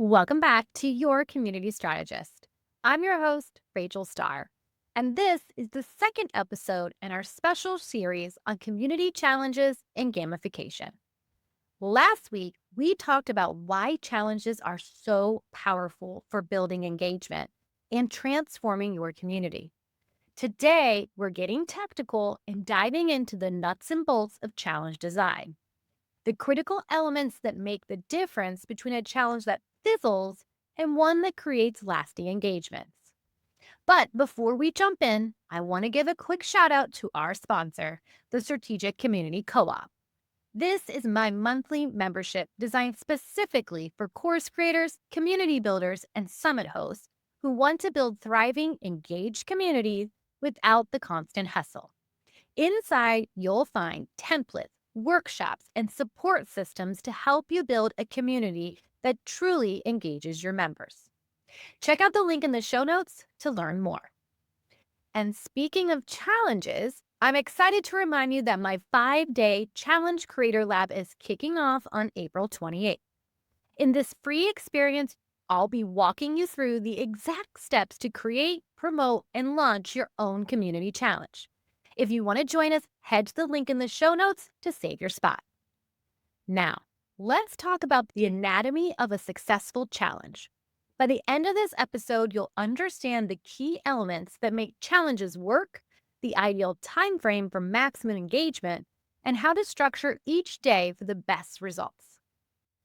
Welcome back to Your Community Strategist. I'm your host, Rachel Starr, and this is the second episode in our special series on community challenges and gamification. Last week, we talked about why challenges are so powerful for building engagement and transforming your community. Today, we're getting technical and diving into the nuts and bolts of challenge design, the critical elements that make the difference between a challenge that fizzles and one that creates lasting engagements. But before we jump in, I want to give a quick shout out to our sponsor, the Strategic Community Co op. This is my monthly membership designed specifically for course creators, community builders, and summit hosts who want to build thriving, engaged communities without the constant hustle. Inside, you'll find templates, workshops, and support systems to help you build a community that truly engages your members. Check out the link in the show notes to learn more. And speaking of challenges, I'm excited to remind you that my 5-day Challenge Creator Lab is kicking off on April 28th. In this free experience, I'll be walking you through the exact steps to create, promote, and launch your own community challenge. If you want to join us, head to the link in the show notes to save your spot. Now, let's talk about the anatomy of a successful challenge. By the end of this episode, you'll understand the key elements that make challenges work, the ideal time frame for maximum engagement, and how to structure each day for the best results.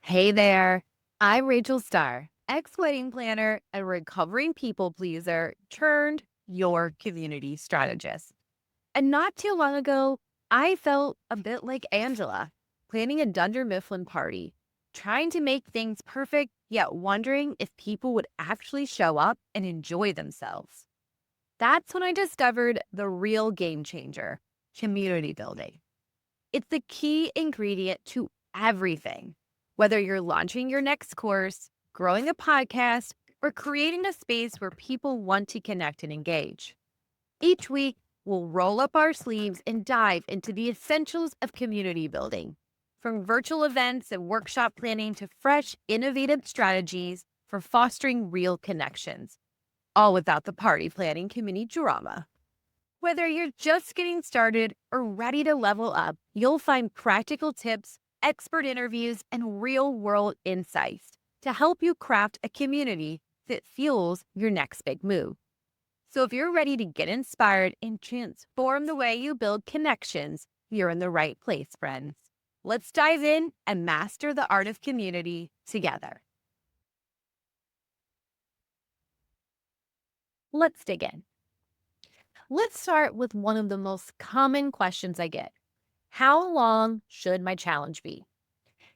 Hey there, I'm Rachel Starr, ex-wedding planner and recovering people pleaser turned your community strategist. And not too long ago, I felt a bit like Angela, planning a Dunder Mifflin party, trying to make things perfect, yet wondering if people would actually show up and enjoy themselves. That's when I discovered the real game changer, community building. It's the key ingredient to everything. Whether you're launching your next course, growing a podcast, or creating a space where people want to connect and engage. Each week, we'll roll up our sleeves and dive into the essentials of community building, from virtual events and workshop planning to fresh, innovative strategies for fostering real connections, all without the party planning community drama. Whether you're just getting started or ready to level up, you'll find practical tips, expert interviews, and real-world insights to help you craft a community that fuels your next big move. So if you're ready to get inspired and transform the way you build connections, you're in the right place, friends. Let's dive in and master the art of community together. Let's dig in. Let's start with one of the most common questions I get. How long should my challenge be?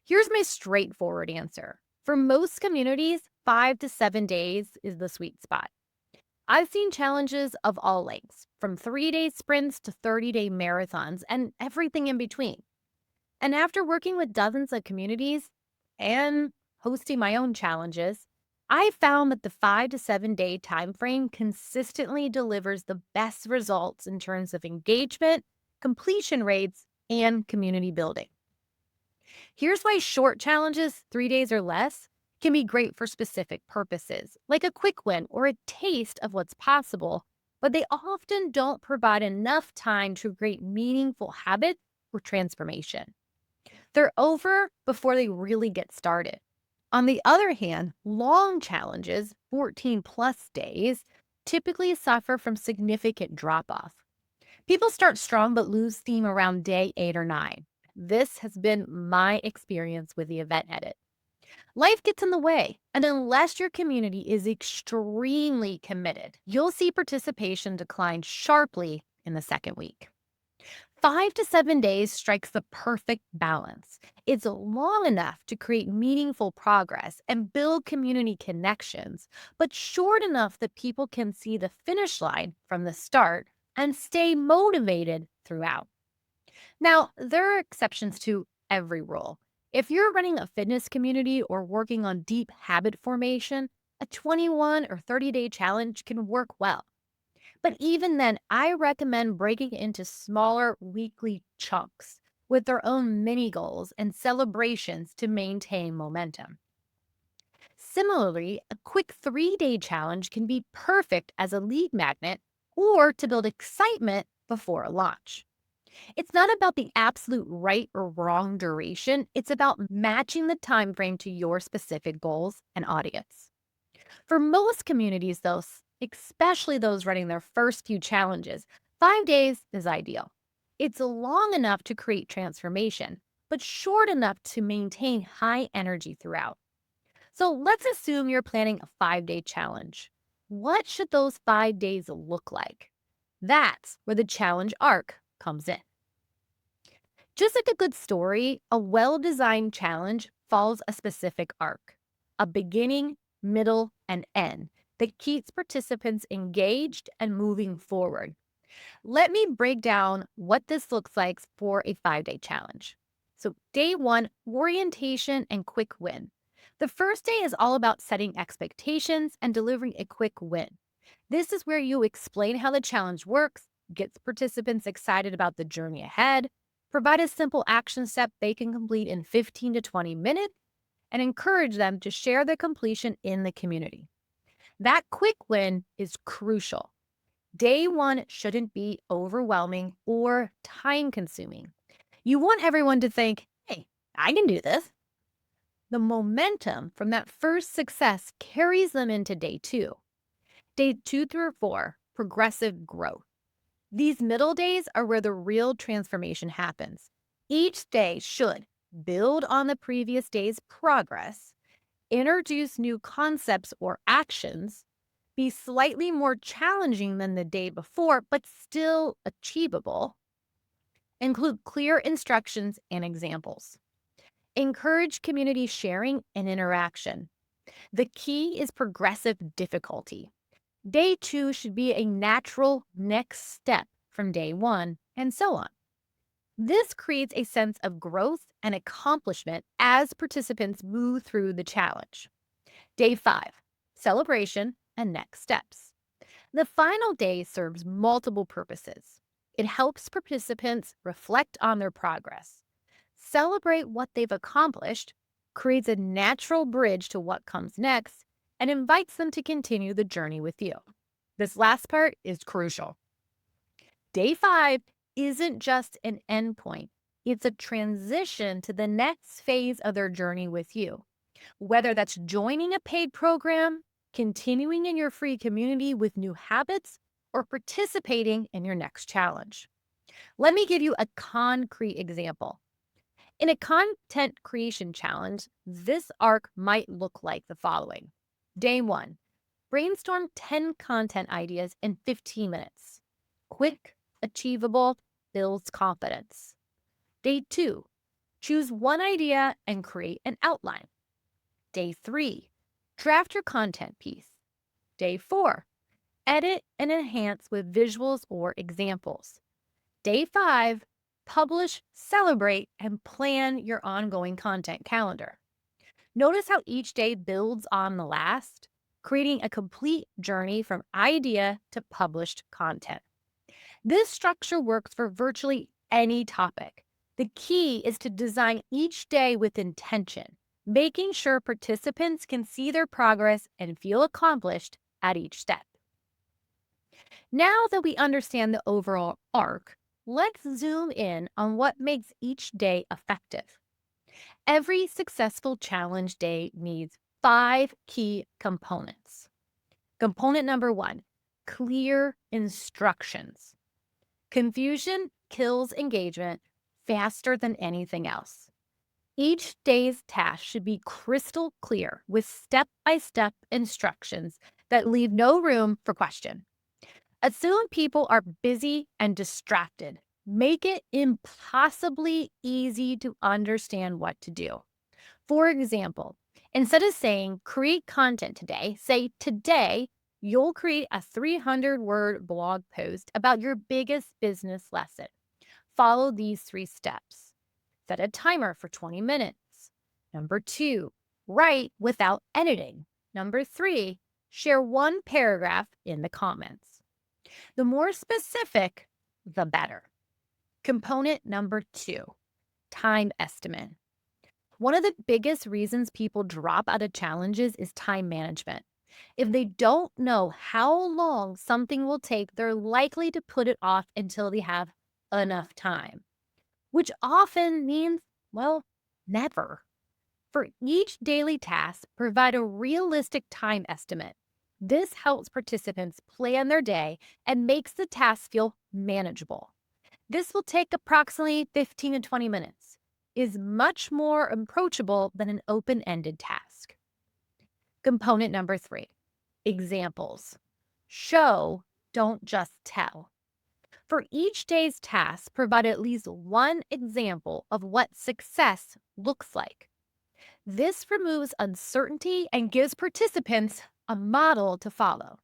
Here's my straightforward answer. For most communities, 5 to 7 days is the sweet spot. I've seen challenges of all lengths, from 3-day sprints to 30-day marathons and everything in between. And after working with dozens of communities and hosting my own challenges, I found that the 5 to 7 day time frame consistently delivers the best results in terms of engagement, completion rates, and community building. Here's why short challenges, 3 days or less, can be great for specific purposes, like a quick win or a taste of what's possible, but they often don't provide enough time to create meaningful habits or transformation. They're over before they really get started. On the other hand, long challenges, 14 plus days, typically suffer from significant drop off. People start strong but lose steam around day 8 or 9. This has been my experience with the event edit. Life gets in the way, and unless your community is extremely committed, you'll see participation decline sharply in the second week. 5 to 7 days strikes the perfect balance. It's long enough to create meaningful progress and build community connections, but short enough that people can see the finish line from the start and stay motivated throughout. Now, there are exceptions to every rule. If you're running a fitness community or working on deep habit formation, a 21 or 30-day challenge can work well. But even then, I recommend breaking it into smaller weekly chunks with their own mini goals and celebrations to maintain momentum. Similarly, a quick 3-day challenge can be perfect as a lead magnet or to build excitement before a launch. It's not about the absolute right or wrong duration, it's about matching the time frame to your specific goals and audience. For most communities, though, especially those running their first few challenges, 5 days is ideal. It's long enough to create transformation, but short enough to maintain high energy throughout. So let's assume you're planning a 5-day challenge. What should those 5 days look like? That's where the challenge arc comes in. Just like a good story, a well designed challenge follows a specific arc, a beginning, middle, and end that keeps participants engaged and moving forward. Let me break down what this looks like for a 5-day challenge. So, day one, orientation and quick win. The first day is all about setting expectations and delivering a quick win. This is where you explain how the challenge works, get participants excited about the journey ahead, provide a simple action step they can complete in 15 to 20 minutes, and encourage them to share their completion in the community. That quick win is crucial. Day one shouldn't be overwhelming or time consuming. You want everyone to think, hey, I can do this. The momentum from that first success carries them into day two. Day 2 through 4, progressive growth. These middle days are where the real transformation happens. Each day should build on the previous day's progress, introduce new concepts or actions, be slightly more challenging than the day before, but still achievable, include clear instructions and examples, encourage community sharing and interaction. The key is progressive difficulty. Day two should be a natural next step from day one, and so on. This creates a sense of growth and accomplishment as participants move through the challenge. Day 5, celebration and next steps. The final day serves multiple purposes. It helps participants reflect on their progress, celebrate what they've accomplished, creates a natural bridge to what comes next, and invites them to continue the journey with you. This last part is crucial. Day 5 isn't just an endpoint, it's a transition to the next phase of their journey with you. Whether that's joining a paid program, continuing in your free community with new habits, or participating in your next challenge. Let me give you a concrete example. In a content creation challenge, this arc might look like the following. Day 1, brainstorm 10 content ideas in 15 minutes. Quick, achievable, builds confidence. Day 2, choose one idea and create an outline. Day 3, draft your content piece. Day 4, edit and enhance with visuals or examples. Day 5, publish, celebrate, and plan your ongoing content calendar. Notice how each day builds on the last, creating a complete journey from idea to published content. This structure works for virtually any topic. The key is to design each day with intention, making sure participants can see their progress and feel accomplished at each step. Now that we understand the overall arc, let's zoom in on what makes each day effective. Every successful challenge day needs 5 key components. Component number 1, clear instructions. Confusion kills engagement faster than anything else. Each day's task should be crystal clear with step-by-step instructions that leave no room for question. Assume people are busy and distracted. Make it impossibly easy to understand what to do. For example, instead of saying create content today, say today you'll create a 300-word blog post about your biggest business lesson. Follow these 3 steps. Set a timer for 20 minutes. Number 2, write without editing. Number 3, share one paragraph in the comments. The more specific, the better. Component number 2, time estimate. One of the biggest reasons people drop out of challenges is time management. If they don't know how long something will take, they're likely to put it off until they have enough time, which often means, well, never. For each daily task, provide a realistic time estimate. This helps participants plan their day and makes the task feel manageable. This will take approximately 15 to 20 minutes, is much more approachable than an open-ended task. Component number 3, examples. Show, don't just tell. For each day's task, provide at least one example of what success looks like. This removes uncertainty and gives participants a model to follow.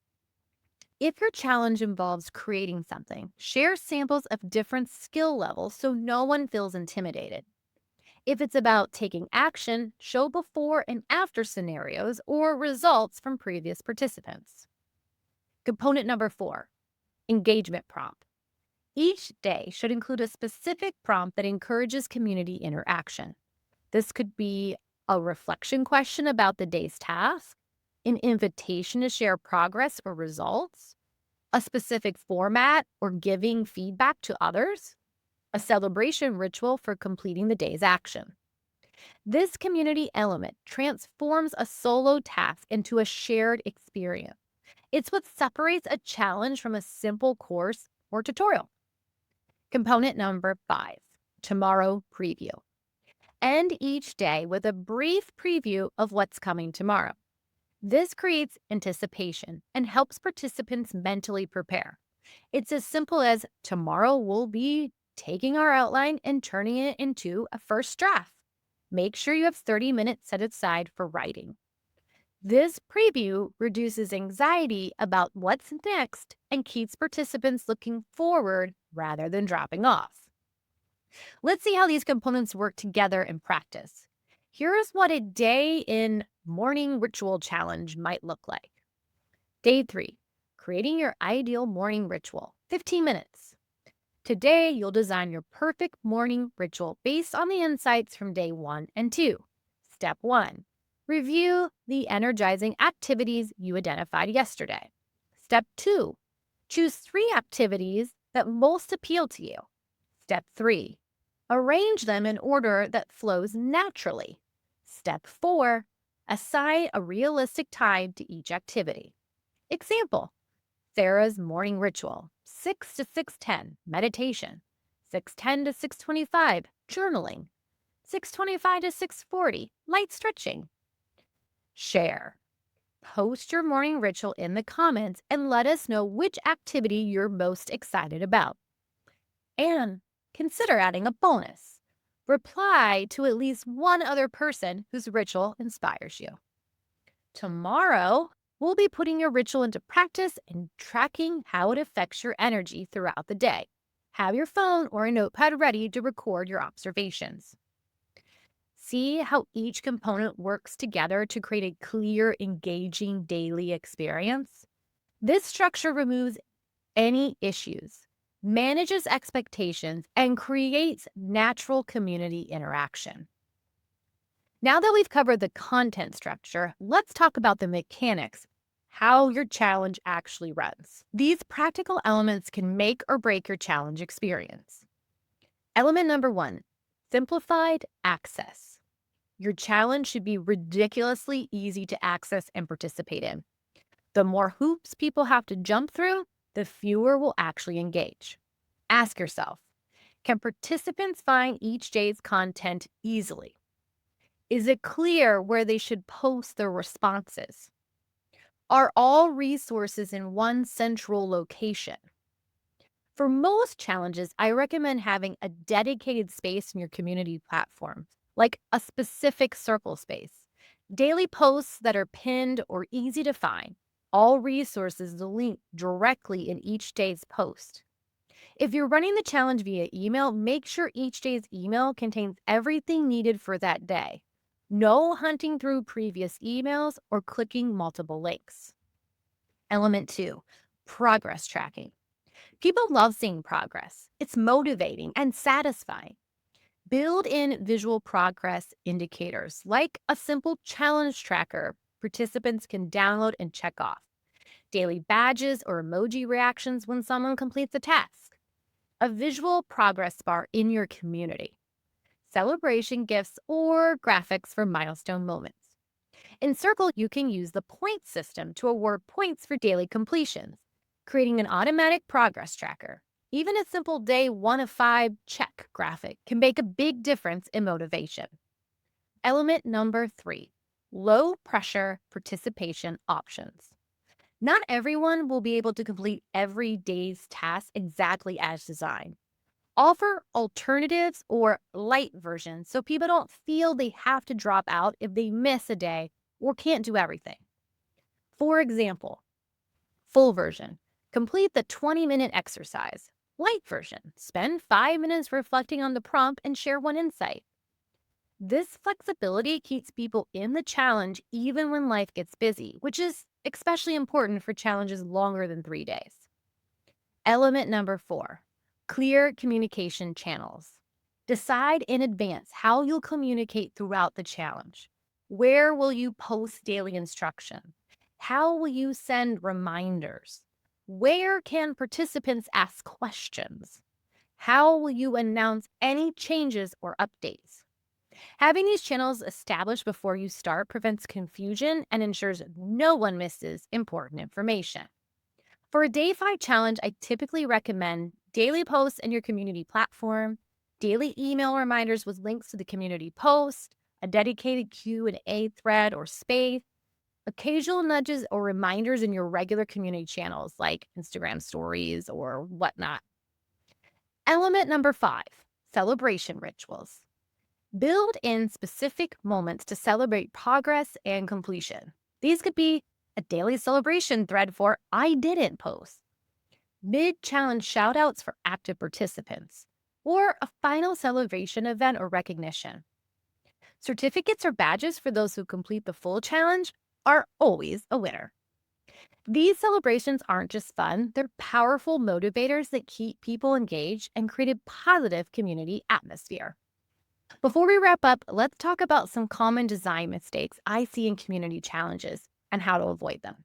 If your challenge involves creating something, share samples of different skill levels so no one feels intimidated. If it's about taking action, show before and after scenarios or results from previous participants. Component number 4, engagement prompt. Each day should include a specific prompt that encourages community interaction. This could be a reflection question about the day's task, an invitation to share progress or results, a specific format or giving feedback to others, a celebration ritual for completing the day's action. This community element transforms a solo task into a shared experience. It's what separates a challenge from a simple course or tutorial. Component number 5, tomorrow preview. End each day with a brief preview of what's coming tomorrow. This creates anticipation and helps participants mentally prepare. It's as simple as tomorrow we'll be taking our outline and turning it into a first draft. Make sure you have 30 minutes set aside for writing. This preview reduces anxiety about what's next and keeps participants looking forward rather than dropping off. Let's see how these components work together in practice. Here's what a day in morning ritual challenge might look like. Day 3, creating your ideal morning ritual, 15 minutes. Today, you'll design your perfect morning ritual based on the insights from day 1 and 2. Step 1, review the energizing activities you identified yesterday. Step 2, choose 3 activities that most appeal to you. Step 3, arrange them in order that flows naturally. Step 4, assign a realistic time to each activity. Example, Sarah's morning ritual, 6 to 6:10, meditation, 6:10 to 6:25, journaling, 6:25 to 6:40, light stretching. Share. Post your morning ritual in the comments and let us know which activity you're most excited about. And consider adding a bonus. Reply to at least one other person whose ritual inspires you. Tomorrow, we'll be putting your ritual into practice and tracking how it affects your energy throughout the day. Have your phone or a notepad ready to record your observations. See how each component works together to create a clear, engaging daily experience? This structure removes any issues, manages expectations, and creates natural community interaction. Now that we've covered the content structure, let's talk about the mechanics, how your challenge actually runs. These practical elements can make or break your challenge experience. Element number 1, simplified access. Your challenge should be ridiculously easy to access and participate in. The more hoops people have to jump through, the fewer will actually engage. Ask yourself, can participants find each day's content easily? Is it clear where they should post their responses? Are all resources in one central location? For most challenges, I recommend having a dedicated space in your community platform, like a specific circle space. Daily posts that are pinned or easy to find. All resources link directly in each day's post. If you're running the challenge via email, make sure each day's email contains everything needed for that day. No hunting through previous emails or clicking multiple links. Element 2, progress tracking. People love seeing progress. It's motivating and satisfying. Build in visual progress indicators like a simple challenge tracker participants can download and check off, daily badges or emoji reactions when someone completes a task, a visual progress bar in your community, celebration gifts, or graphics for milestone moments. In Circle, you can use the point system to award points for daily completions, creating an automatic progress tracker. Even a simple day 1 of 5 check graphic can make a big difference in motivation. Element number 3, low pressure participation options. Not everyone will be able to complete every day's task exactly as designed. Offer alternatives or light versions so people don't feel they have to drop out if they miss a day or can't do everything. For example, full version, complete the 20-minute exercise. Light version, spend 5 minutes reflecting on the prompt and share one insight. This flexibility keeps people in the challenge even when life gets busy, which is especially important for challenges longer than 3 days. Element number 4, clear communication channels. Decide in advance how you'll communicate throughout the challenge. Where will you post daily instruction? How will you send reminders? Where can participants ask questions? How will you announce any changes or updates? Having these channels established before you start prevents confusion and ensures no one misses important information. For a day 5 challenge, I typically recommend daily posts in your community platform, daily email reminders with links to the community post, a dedicated Q&A thread or space, occasional nudges or reminders in your regular community channels like Instagram stories or whatnot. Element number 5, celebration rituals. Build in specific moments to celebrate progress and completion. These could be a daily celebration thread for I didn't post, mid challenge shoutouts for active participants, or a final celebration event or recognition. Certificates or badges for those who complete the full challenge are always a winner. These celebrations aren't just fun, they're powerful motivators that keep people engaged and create a positive community atmosphere. Before we wrap up, let's talk about some common design mistakes I see in community challenges and how to avoid them.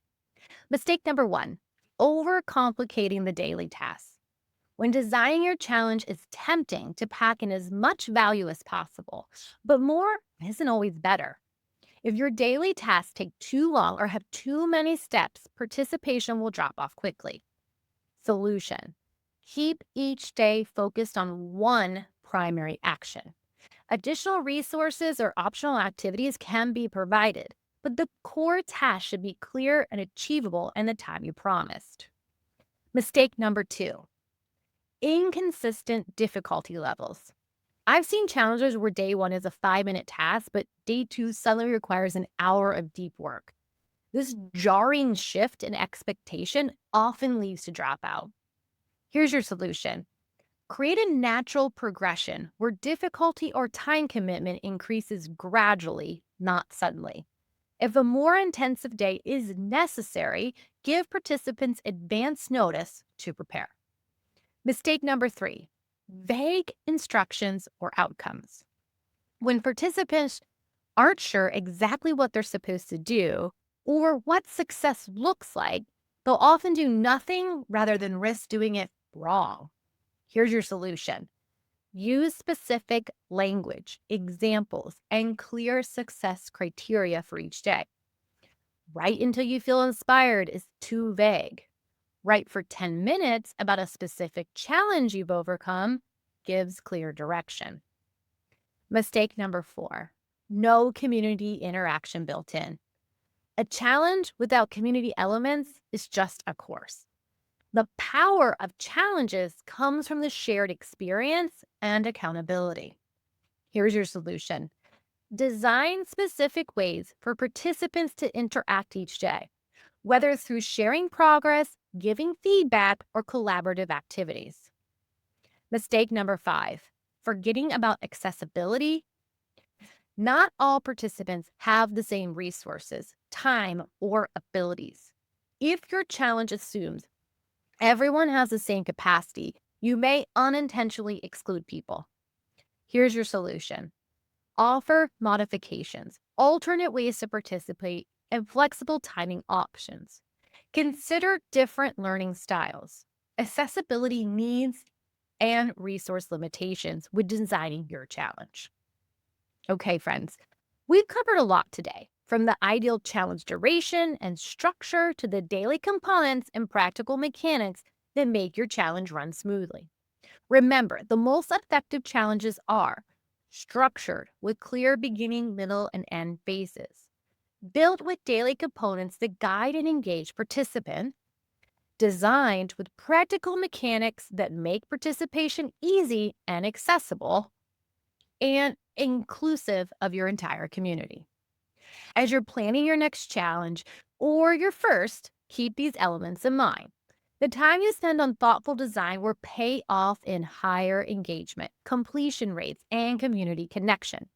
Mistake number 1, overcomplicating the daily tasks. When designing your challenge, it's tempting to pack in as much value as possible, but more isn't always better. If your daily tasks take too long or have too many steps, participation will drop off quickly. Solution: keep each day focused on one primary action. Additional resources or optional activities can be provided, but the core task should be clear and achievable in the time you promised. Mistake number 2, inconsistent difficulty levels. I've seen challenges where day 1 is a 5-minute task, but day 2 suddenly requires an hour of deep work. This jarring shift in expectation often leads to dropout. Here's your solution: create a natural progression where difficulty or time commitment increases gradually, not suddenly. If a more intensive day is necessary, give participants advance notice to prepare. Mistake number 3, vague instructions or outcomes. When participants aren't sure exactly what they're supposed to do or what success looks like, they'll often do nothing rather than risk doing it wrong. Here's your solution: use specific language, examples, and clear success criteria for each day. Write until you feel inspired is too vague. Write for 10 minutes about a specific challenge you've overcome gives clear direction. Mistake number 4, no community interaction built in. A challenge without community elements is just a course. The power of challenges comes from the shared experience and accountability. Here's your solution: design specific ways for participants to interact each day, whether it's through sharing progress, giving feedback, or collaborative activities. Mistake number 5, forgetting about accessibility. Not all participants have the same resources, time, or abilities. If your challenge assumes everyone has the same capacity, you may unintentionally exclude people. Here's your solution: offer modifications, alternate ways to participate, and flexible timing options. Consider different learning styles, accessibility needs, and resource limitations when designing your challenge. Okay, friends, we've covered a lot today, from the ideal challenge duration and structure to the daily components and practical mechanics that make your challenge run smoothly. Remember, the most effective challenges are structured with clear beginning, middle, and end phases, built with daily components that guide and engage participants, designed with practical mechanics that make participation easy and accessible, and inclusive of your entire community. As you're planning your next challenge or your first, keep these elements in mind. The time you spend on thoughtful design will pay off in higher engagement, completion rates, and community connection.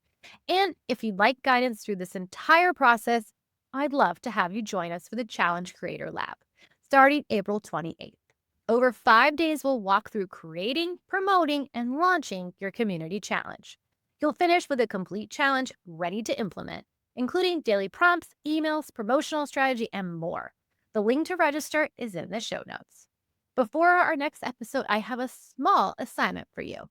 And if you'd like guidance through this entire process, I'd love to have you join us for the Challenge Creator Lab, starting April 28th. Over 5 days, we'll walk through creating, promoting, and launching your community challenge. You'll finish with a complete challenge ready to implement, including daily prompts, emails, promotional strategy, and more. The link to register is in the show notes. Before our next episode, I have a small assignment for you.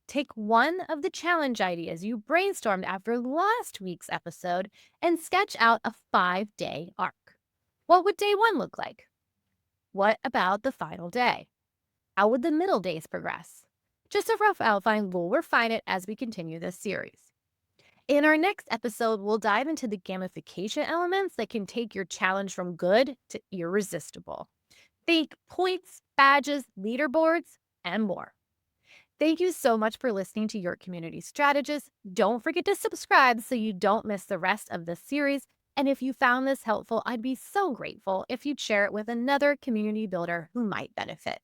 Take one of the challenge ideas you brainstormed after last week's episode and sketch out a 5-day arc. What would day one look like? What about the final day? How would the middle days progress? Just a rough outline, we'll refine it as we continue this series. In our next episode, we'll dive into the gamification elements that can take your challenge from good to irresistible. Think points, badges, leaderboards, and more. Thank you so much for listening to Your Community Strategist. Don't forget to subscribe so you don't miss the rest of the series. And if you found this helpful, I'd be so grateful if you'd share it with another community builder who might benefit.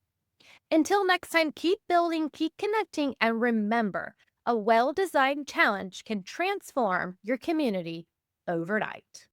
Until next time, keep building, keep connecting, and remember, a well designed challenge can transform your community overnight.